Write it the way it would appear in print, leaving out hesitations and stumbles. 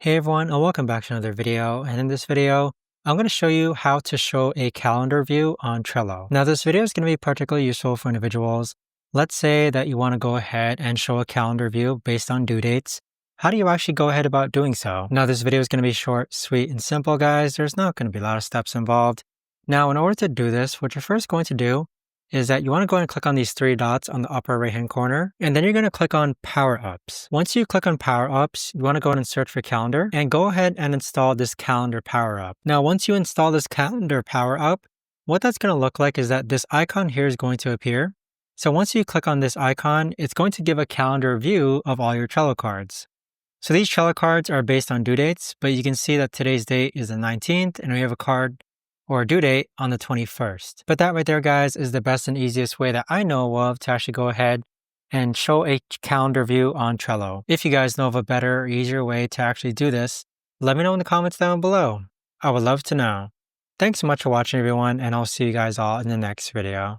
Hey everyone, and welcome back to another video. And in this video, I'm going to show you how to show a calendar view on Trello. Now, this video is going to be particularly useful for individuals. Let's say that you want to go ahead and show a calendar view based on due dates. How do you actually go ahead about doing so? Now, this video is going to be short, sweet, and simple, guys. There's not going to be a lot of steps involved. Now, in order to do this, what you're first going to do is that you want to go ahead and click on these three dots on the upper right hand corner, and then you're going to click on Power Ups. Once you click on Power Ups, you want to go ahead and search for Calendar and go ahead and install this Calendar Power Up. Now, once you install this Calendar Power Up, what that's going to look like is that this icon here is going to appear. So once you click on this icon, it's going to give a calendar view of all your Trello cards. So these Trello cards are based on due dates, but you can see that today's date is the 19th, and we have a card or a due date on the 21st. But that right there, guys, is the best and easiest way that I know of to actually go ahead and show a calendar view on Trello. If you guys know of a better or easier way to actually do this, let me know in the comments down below. I would love to know. Thanks so much for watching, everyone, and I'll see you guys all in the next video.